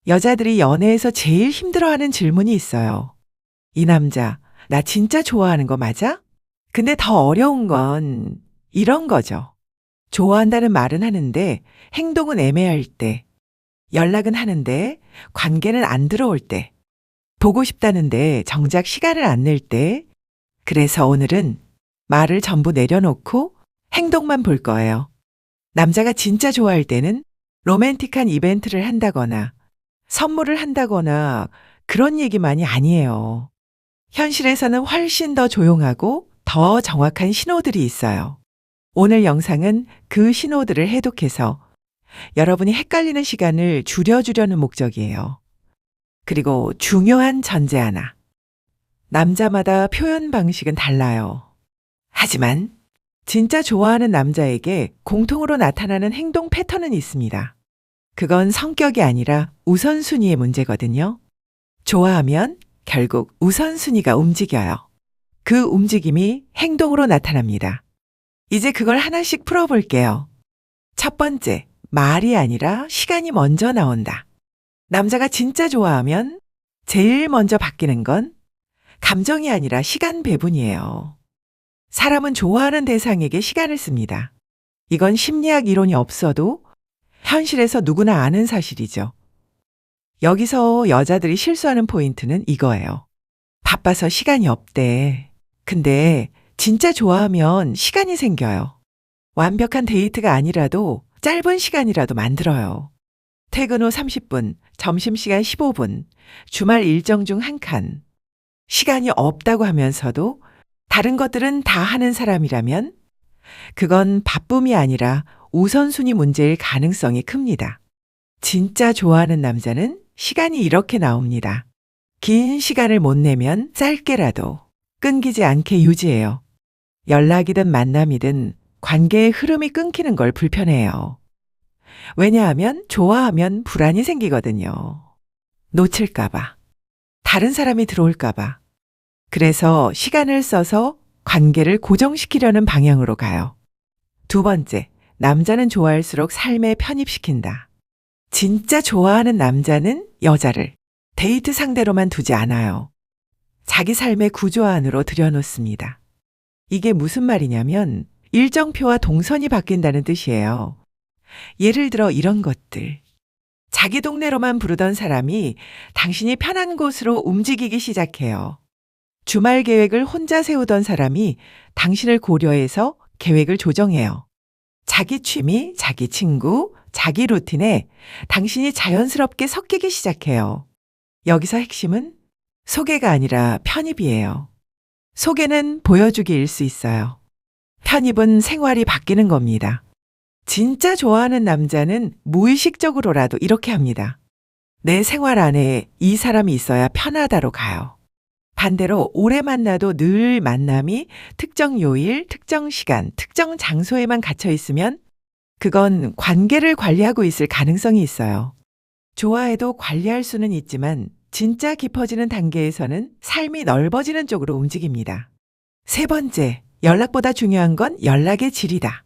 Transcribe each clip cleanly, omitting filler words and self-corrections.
여자들이 연애에서 제일 힘들어하는 질문이 있어요. 이 남자, 나 진짜 좋아하는 거 맞아? 근데 더 어려운 건 이런 거죠. 좋아한다는 말은 하는데 행동은 애매할 때, 연락은 하는데 관계는 안 들어올 때, 보고 싶다는데 정작 시간을 안 낼 때, 그래서 오늘은 말을 전부 내려놓고 행동만 볼 거예요. 남자가 진짜 좋아할 때는 로맨틱한 이벤트를 한다거나 선물을 한다거나 그런 얘기만이 아니에요. 현실에서는 훨씬 더 조용하고 더 정확한 신호들이 있어요. 오늘 영상은 그 신호들을 해독해서 여러분이 헷갈리는 시간을 줄여주려는 목적이에요. 그리고 중요한 전제 하나. 남자마다 표현 방식은 달라요. 하지만 진짜 좋아하는 남자에게 공통으로 나타나는 행동 패턴은 있습니다. 그건 성격이 아니라 우선순위의 문제거든요. 좋아하면 결국 우선순위가 움직여요. 그 움직임이 행동으로 나타납니다. 이제 그걸 하나씩 풀어볼게요. 첫 번째, 말이 아니라 시간이 먼저 나온다. 남자가 진짜 좋아하면 제일 먼저 바뀌는 건 감정이 아니라 시간 배분이에요. 사람은 좋아하는 대상에게 시간을 씁니다. 이건 심리학 이론이 없어도 현실에서 누구나 아는 사실이죠. 여기서 여자들이 실수하는 포인트는 이거예요. 바빠서 시간이 없대. 근데 진짜 좋아하면 시간이 생겨요. 완벽한 데이트가 아니라도 짧은 시간이라도 만들어요. 퇴근 후 30분, 점심시간 15분, 주말 일정 중 한 칸. 시간이 없다고 하면서도 다른 것들은 다 하는 사람이라면 그건 바쁨이 아니라 우선순위 문제일 가능성이 큽니다. 진짜 좋아하는 남자는 시간이 이렇게 나옵니다. 긴 시간을 못 내면 짧게라도 끊기지 않게 유지해요. 연락이든 만남이든 관계의 흐름이 끊기는 걸 불편해해요. 왜냐하면 좋아하면 불안이 생기거든요. 놓칠까봐. 다른 사람이 들어올까봐. 그래서 시간을 써서 관계를 고정시키려는 방향으로 가요. 두 번째, 남자는 좋아할수록 삶에 편입시킨다. 진짜 좋아하는 남자는 여자를 데이트 상대로만 두지 않아요. 자기 삶의 구조 안으로 들여놓습니다. 이게 무슨 말이냐면 일정표와 동선이 바뀐다는 뜻이에요. 예를 들어 이런 것들. 자기 동네로만 부르던 사람이 당신이 편한 곳으로 움직이기 시작해요. 주말 계획을 혼자 세우던 사람이 당신을 고려해서 계획을 조정해요. 자기 취미, 자기 친구, 자기 루틴에 당신이 자연스럽게 섞이기 시작해요. 여기서 핵심은 소개가 아니라 편입이에요. 소개는 보여주기일 수 있어요. 편입은 생활이 바뀌는 겁니다. 진짜 좋아하는 남자는 무의식적으로라도 이렇게 합니다. 내 생활 안에 이 사람이 있어야 편하다로 가요. 반대로 오래 만나도 늘 만남이 특정 요일, 특정 시간, 특정 장소에만 갇혀 있으면 그건 관계를 관리하고 있을 가능성이 있어요. 좋아해도 관리할 수는 있지만 진짜 깊어지는 단계에서는 삶이 넓어지는 쪽으로 움직입니다. 세 번째, 연락보다 중요한 건 연락의 질이다.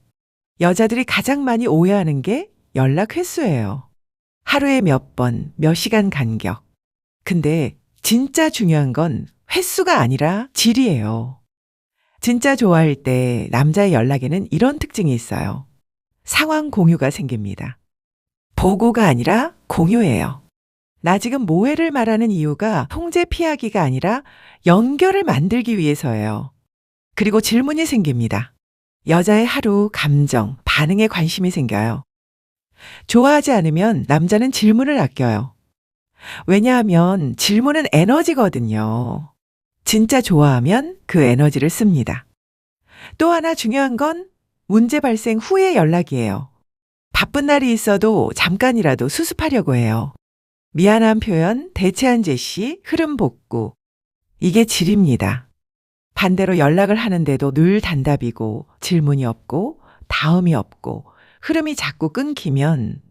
여자들이 가장 많이 오해하는 게 연락 횟수예요. 하루에 몇 번, 몇 시간 간격. 근데 진짜 중요한 건 횟수가 아니라 질이에요. 진짜 좋아할 때 남자의 연락에는 이런 특징이 있어요. 상황 공유가 생깁니다. 보고가 아니라 공유예요. 나 지금 뭐해를 말하는 이유가 통제 피하기가 아니라 연결을 만들기 위해서예요. 그리고 질문이 생깁니다. 여자의 하루, 감정, 반응에 관심이 생겨요. 좋아하지 않으면 남자는 질문을 아껴요. 왜냐하면 질문은 에너지거든요. 진짜 좋아하면 그 에너지를 씁니다. 또 하나 중요한 건 문제 발생 후의 연락이에요. 바쁜 날이 있어도 잠깐이라도 수습하려고 해요. 미안한 표현, 대체한 제시, 흐름 복구. 이게 질입니다. 반대로 연락을 하는데도 늘 단답이고 질문이 없고 다음이 없고 흐름이 자꾸 끊기면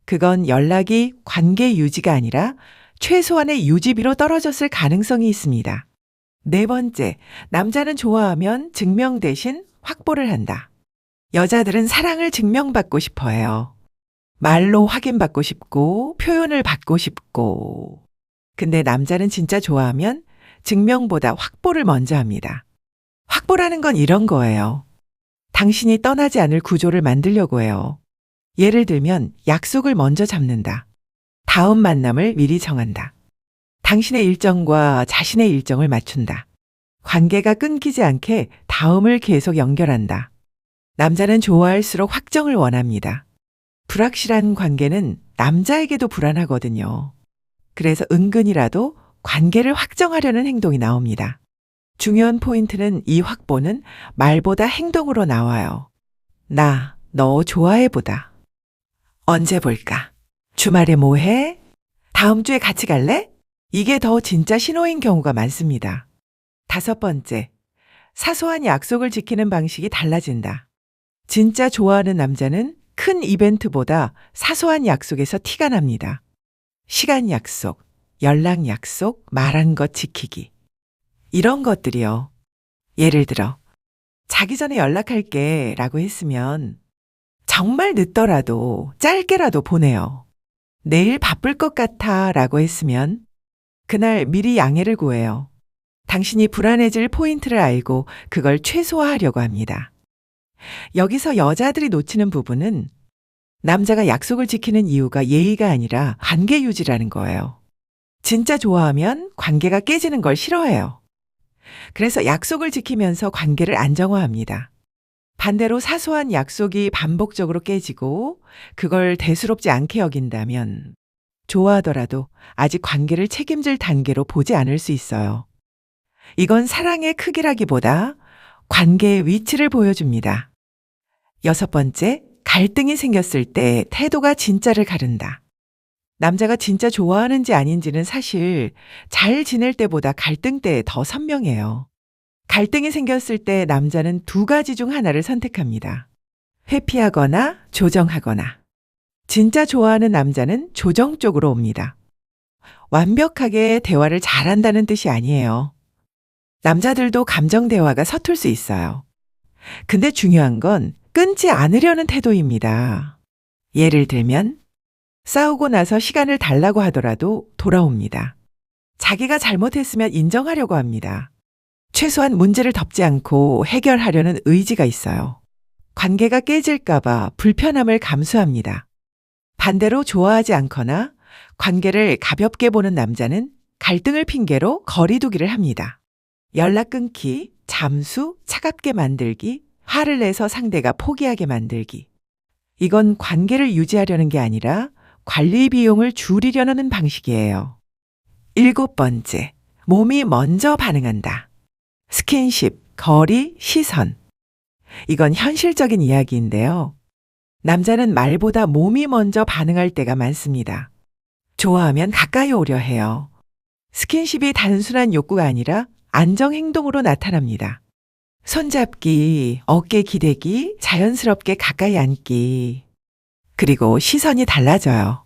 그건 연락이 관계 유지가 아니라 최소한의 유지비로 떨어졌을 가능성이 있습니다. 네 번째, 남자는 좋아하면 증명 대신 확보를 한다. 여자들은 사랑을 증명받고 싶어 해요. 말로 확인받고 싶고, 표현을 받고 싶고. 근데 남자는 진짜 좋아하면 증명보다 확보를 먼저 합니다. 확보라는 건 이런 거예요. 당신이 떠나지 않을 구조를 만들려고 해요. 예를 들면 약속을 먼저 잡는다. 다음 만남을 미리 정한다. 당신의 일정과 자신의 일정을 맞춘다. 관계가 끊기지 않게 다음을 계속 연결한다. 남자는 좋아할수록 확정을 원합니다. 불확실한 관계는 남자에게도 불안하거든요. 그래서 은근이라도 관계를 확정하려는 행동이 나옵니다. 중요한 포인트는 이 확보는 말보다 행동으로 나와요. 나, 너 좋아해보다. 언제 볼까? 주말에 뭐 해? 다음 주에 같이 갈래? 이게 더 진짜 신호인 경우가 많습니다. 5번째, 사소한 약속을 지키는 방식이 달라진다. 진짜 좋아하는 남자는 큰 이벤트보다 사소한 약속에서 티가 납니다. 시간 약속, 연락 약속, 말한 것 지키기. 이런 것들이요. 예를 들어, 자기 전에 연락할게 라고 했으면 정말 늦더라도 짧게라도 보내요. 내일 바쁠 것 같아 라고 했으면 그날 미리 양해를 구해요. 당신이 불안해질 포인트를 알고 그걸 최소화하려고 합니다. 여기서 여자들이 놓치는 부분은 남자가 약속을 지키는 이유가 예의가 아니라 관계 유지라는 거예요. 진짜 좋아하면 관계가 깨지는 걸 싫어해요. 그래서 약속을 지키면서 관계를 안정화합니다. 반대로 사소한 약속이 반복적으로 깨지고 그걸 대수롭지 않게 여긴다면 좋아하더라도 아직 관계를 책임질 단계로 보지 않을 수 있어요. 이건 사랑의 크기라기보다 관계의 위치를 보여줍니다. 6번째, 갈등이 생겼을 때 태도가 진짜를 가른다. 남자가 진짜 좋아하는지 아닌지는 사실 잘 지낼 때보다 갈등 때 더 선명해요. 갈등이 생겼을 때 남자는 2가지 중 하나를 선택합니다. 회피하거나 조정하거나. 진짜 좋아하는 남자는 조정 쪽으로 옵니다. 완벽하게 대화를 잘한다는 뜻이 아니에요. 남자들도 감정 대화가 서툴 수 있어요. 근데 중요한 건 끊지 않으려는 태도입니다. 예를 들면 싸우고 나서 시간을 달라고 하더라도 돌아옵니다. 자기가 잘못했으면 인정하려고 합니다. 최소한 문제를 덮지 않고 해결하려는 의지가 있어요. 관계가 깨질까봐 불편함을 감수합니다. 반대로 좋아하지 않거나 관계를 가볍게 보는 남자는 갈등을 핑계로 거리두기를 합니다. 연락 끊기, 잠수, 차갑게 만들기, 화를 내서 상대가 포기하게 만들기. 이건 관계를 유지하려는 게 아니라 관리 비용을 줄이려는 방식이에요. 7번째, 몸이 먼저 반응한다. 스킨십, 거리, 시선. 이건 현실적인 이야기인데요. 남자는 말보다 몸이 먼저 반응할 때가 많습니다. 좋아하면 가까이 오려 해요. 스킨십이 단순한 욕구가 아니라 안정 행동으로 나타납니다. 손잡기, 어깨 기대기, 자연스럽게 가까이 앉기. 그리고 시선이 달라져요.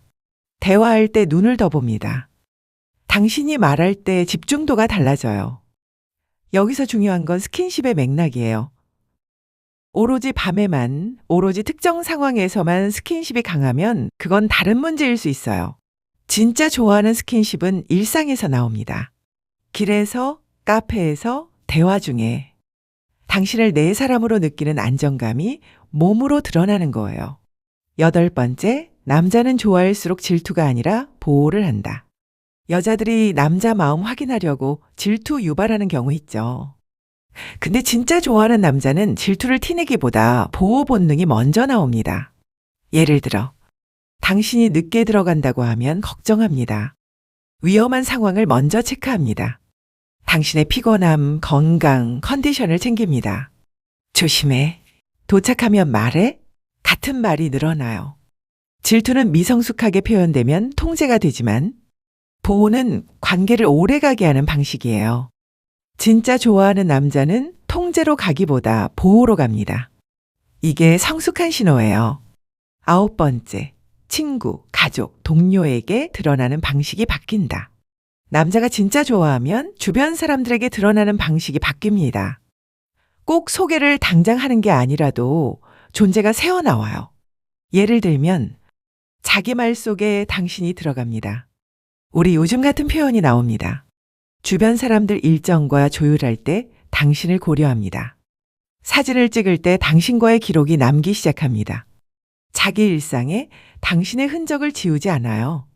대화할 때 눈을 더 봅니다. 당신이 말할 때 집중도가 달라져요. 여기서 중요한 건 스킨십의 맥락이에요. 오로지 밤에만, 오로지 특정 상황에서만 스킨십이 강하면 그건 다른 문제일 수 있어요. 진짜 좋아하는 스킨십은 일상에서 나옵니다. 길에서, 카페에서, 대화 중에. 당신을 내 사람으로 느끼는 안정감이 몸으로 드러나는 거예요. 8번째, 남자는 좋아할수록 질투가 아니라 보호를 한다. 여자들이 남자 마음 확인하려고 질투 유발하는 경우 있죠. 근데 진짜 좋아하는 남자는 질투를 티내기보다 보호 본능이 먼저 나옵니다. 예를 들어, 당신이 늦게 들어간다고 하면 걱정합니다. 위험한 상황을 먼저 체크합니다. 당신의 피곤함, 건강, 컨디션을 챙깁니다. 조심해. 도착하면 말해. 같은 말이 늘어나요. 질투는 미성숙하게 표현되면 통제가 되지만 보호는 관계를 오래가게 하는 방식이에요. 진짜 좋아하는 남자는 통제로 가기보다 보호로 갑니다. 이게 성숙한 신호예요. 9번째, 친구, 가족, 동료에게 드러나는 방식이 바뀐다. 남자가 진짜 좋아하면 주변 사람들에게 드러나는 방식이 바뀝니다. 꼭 소개를 당장 하는 게 아니라도 존재가 새어나와요. 예를 들면 자기 말 속에 당신이 들어갑니다. 우리 요즘 같은 표현이 나옵니다. 주변 사람들 일정과 조율할 때 당신을 고려합니다. 사진을 찍을 때 당신과의 기록이 남기 시작합니다. 자기 일상에 당신의 흔적을 지우지 않아요.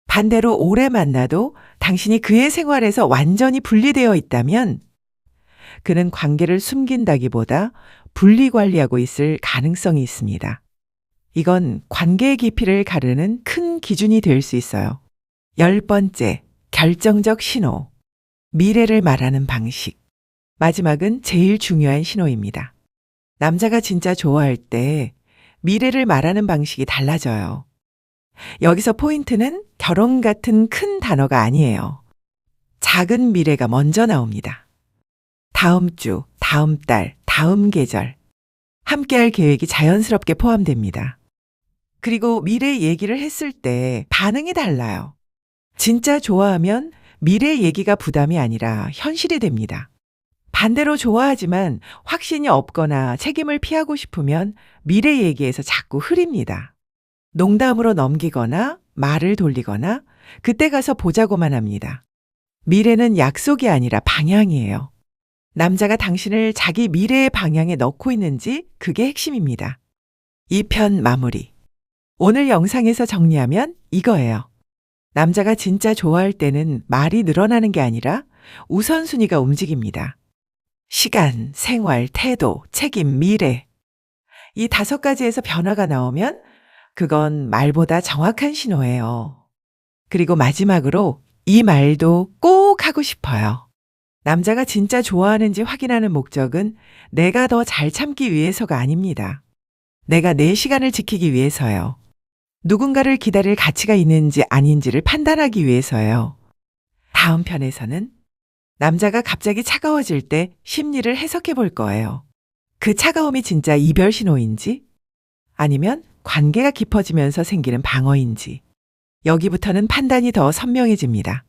반대로 오래 만나도 당신이 그의 생활에서 완전히 분리되어 있다면 그는 관계를 숨긴다기보다 분리 관리하고 있을 가능성이 있습니다. 이건 관계의 깊이를 가르는 큰 기준이 될 수 있어요. 10번째, 결정적 신호. 미래를 말하는 방식. 마지막은 제일 중요한 신호입니다. 남자가 진짜 좋아할 때 미래를 말하는 방식이 달라져요. 여기서 포인트는 결혼 같은 큰 단어가 아니에요. 작은 미래가 먼저 나옵니다. 다음 주, 다음 달, 다음 계절. 함께할 계획이 자연스럽게 포함됩니다. 그리고 미래 얘기를 했을 때 반응이 달라요. 진짜 좋아하면 미래 얘기가 부담이 아니라 현실이 됩니다. 반대로 좋아하지만 확신이 없거나 책임을 피하고 싶으면 미래 얘기에서 자꾸 흐립니다. 농담으로 넘기거나 말을 돌리거나 그때 가서 보자고만 합니다. 미래는 약속이 아니라 방향이에요. 남자가 당신을 자기 미래의 방향에 넣고 있는지 그게 핵심입니다. 2편 마무리. 오늘 영상에서 정리하면 이거예요. 남자가 진짜 좋아할 때는 말이 늘어나는 게 아니라 우선순위가 움직입니다. 시간, 생활, 태도, 책임, 미래. 이 5가지에서 변화가 나오면 그건 말보다 정확한 신호예요. 그리고 마지막으로 이 말도 꼭 하고 싶어요. 남자가 진짜 좋아하는지 확인하는 목적은 내가 더 잘 참기 위해서가 아닙니다. 내가 내 시간을 지키기 위해서요. 누군가를 기다릴 가치가 있는지 아닌지를 판단하기 위해서요. 다음 편에서는 남자가 갑자기 차가워질 때 심리를 해석해 볼 거예요. 그 차가움이 진짜 이별 신호인지 아니면 관계가 깊어지면서 생기는 방어인지 여기부터는 판단이 더 선명해집니다.